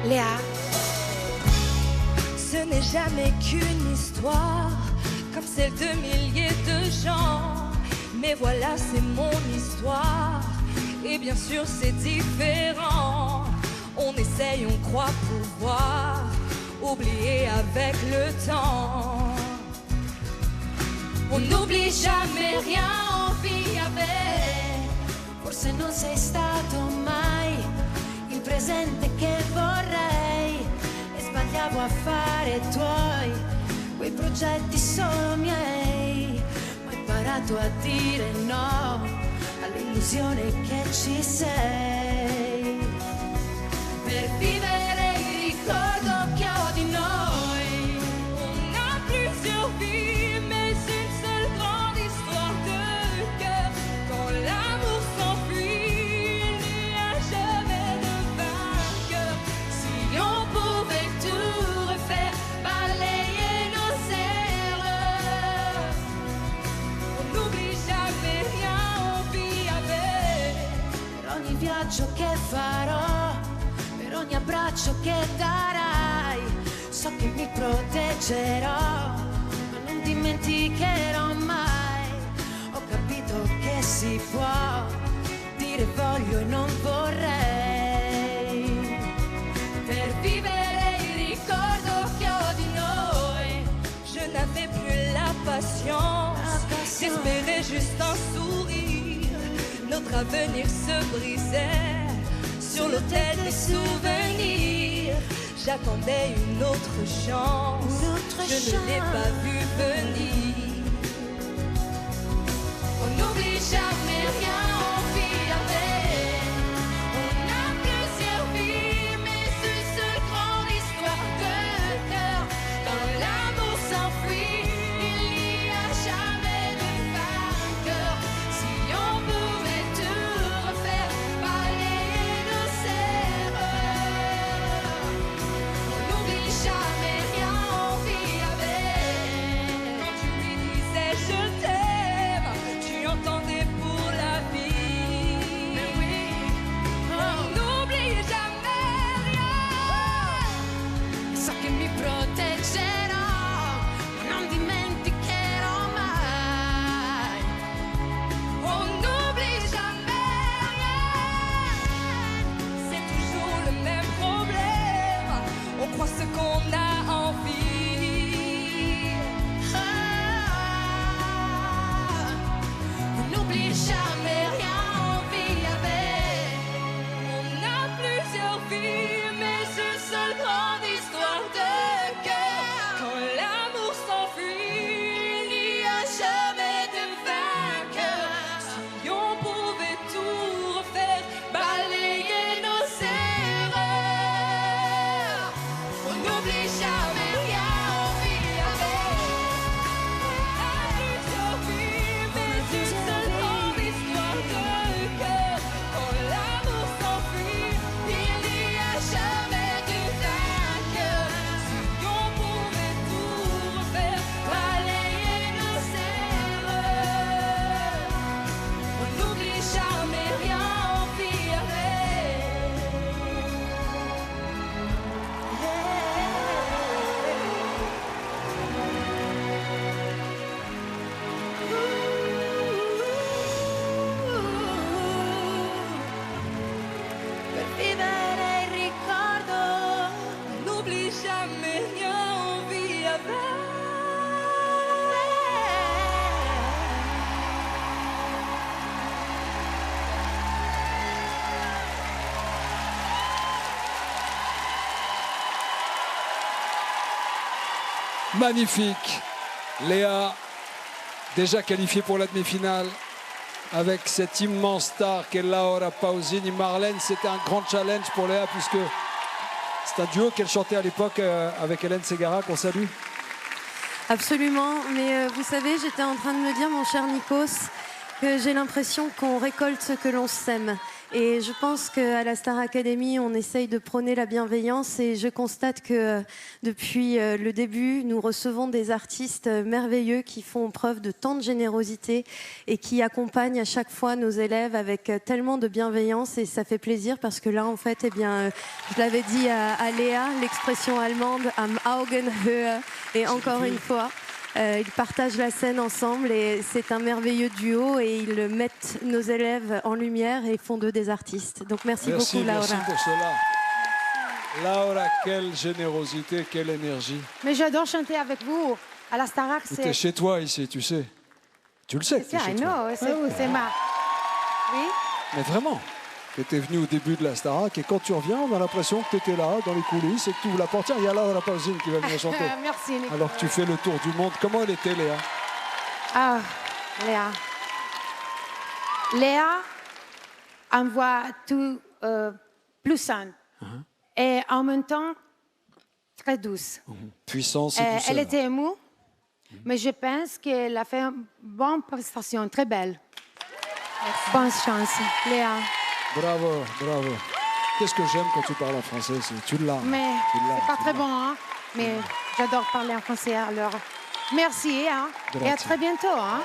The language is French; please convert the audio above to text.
Léa, ce n'est jamais qu'une histoire comme celle de milliers de gens. Mais voilà, c'est mon histoire. Et bien sûr, c'est différent. On essaye, on croit pouvoir oublier avec le temps. On n'oublie jamais rien, on vit avec. Forse non sei stato mai il presente che vorrei e sbagliavo a fare i tuoi, quei progetti solo miei. Ma ho imparato a dire no all'illusione che ci sei. Per vivere il ricordo che ho di noi. On a plusieurs vies, mais une seule grande histoire de cœur. Quand l'amour s'enfuit, il n'y a jamais de vainqueur. Si on pouvait tout refaire, balayer nos erreurs. On n'oublie jamais rien, on vit avec. Per ogni viaggio che farò, per ogni abbraccio che darai, so che mi proteggerò, ma non dimenticherò mai. Ho capito che si può dire voglio e non vorrei. Per vivere il ricordo che ho di noi, je n'avais plus la patience d'espérer juste un sourire. Notre avenir se brisait sur l'autel des souvenirs. J'attendais une autre chance, je ne l'ai pas vu venir. On n'oublie jamais rien, on vit avec. On a plusieurs vies, mais une seule grande histoire de cœur. Quand l'amour s'enfuit, il n'y a jamais de vainqueur. Si on pouvait tout refaire, balayer nos erreurs. On n'oublie jamais rien, on vit avec. Quand tu lui disais je t'aime, tu entendais pour la vie. Mais oui, On n'oublie jamais rien. so che mi proteggerò, ma non dimenticherò mai. On n'oublie jamais rien. C'est toujours le même problème. On croit ce qu'on a envie. On n'oublie jamais rien, on vit avec. On a plusieurs vies, mais une seule grande histoire de cœur. Quand l'amour s'enfuit, il n'y a jamais de vainqueur. Si on pouvait tout refaire, balayer nos erreurs. On n'oublie jamais rien, on vit avec. On a plusieurs vies, mais une seule grande histoire de cœur. Quand l'amour s'enfuit, il n'y a jamais de vainqueur. Si on pouvait tout refaire, balayer nos erreurs. On n'oublie jamais rien, on vit Per vivere il ricordo. On n'oublie jamais rien, on vit avec. Magnifique. Léa, déjà qualifiée pour la demi-finale, avec cette immense star qu'est Laura Pausini. Marlène, c'était un grand challenge pour Léa, puisque c'est un duo qu'elle chantait à l'époque avec Hélène Ségara, qu'on salue. Absolument, mais vous savez, j'étais en train de me dire, mon cher Nikos, que j'ai l'impression qu'on récolte ce que l'on sème. Et je pense qu'à la Star Academy, on essaye de prôner la bienveillance et je constate que depuis le début, nous recevons des artistes merveilleux qui font preuve de tant de générosité et qui accompagnent à chaque fois nos élèves avec tellement de bienveillance et ça fait plaisir parce que là, en fait, eh bien, je l'avais dit à Léa, l'expression allemande « am Augenhöhe » et encore une fois, ils partagent la scène ensemble et c'est un merveilleux duo et ils mettent nos élèves en lumière et font d'eux des artistes. Donc merci beaucoup Laura. Merci pour cela. Laura, quelle générosité, quelle énergie. Mais j'adore chanter avec vous à la Starac. Tu es chez toi ici, tu sais. Tu le sais. C'est chez toi. C'est ma... Oui. Mais vraiment, tu étais venu au début de la Starac et quand tu reviens, on a l'impression que tu étais là, dans les coulisses, et que tu ouvres la portière. Il y a Laura Pausini qui va venir chanter. Merci, Nicolas. Alors que tu fais le tour du monde. Comment elle était, Léa? Ah, Léa. Léa envoie tout plus simple et en même temps très douce. Puissance et douceur. Elle était émue, mais je pense qu'elle a fait une bonne prestation, très belle. Merci. Bonne chance, Léa. Bravo, bravo. Qu'est-ce que j'aime quand tu parles en français, tu l'as. Mais c'est pas très bon, hein? Mais j'adore parler en français, alors merci, hein? Et à très bientôt, hein?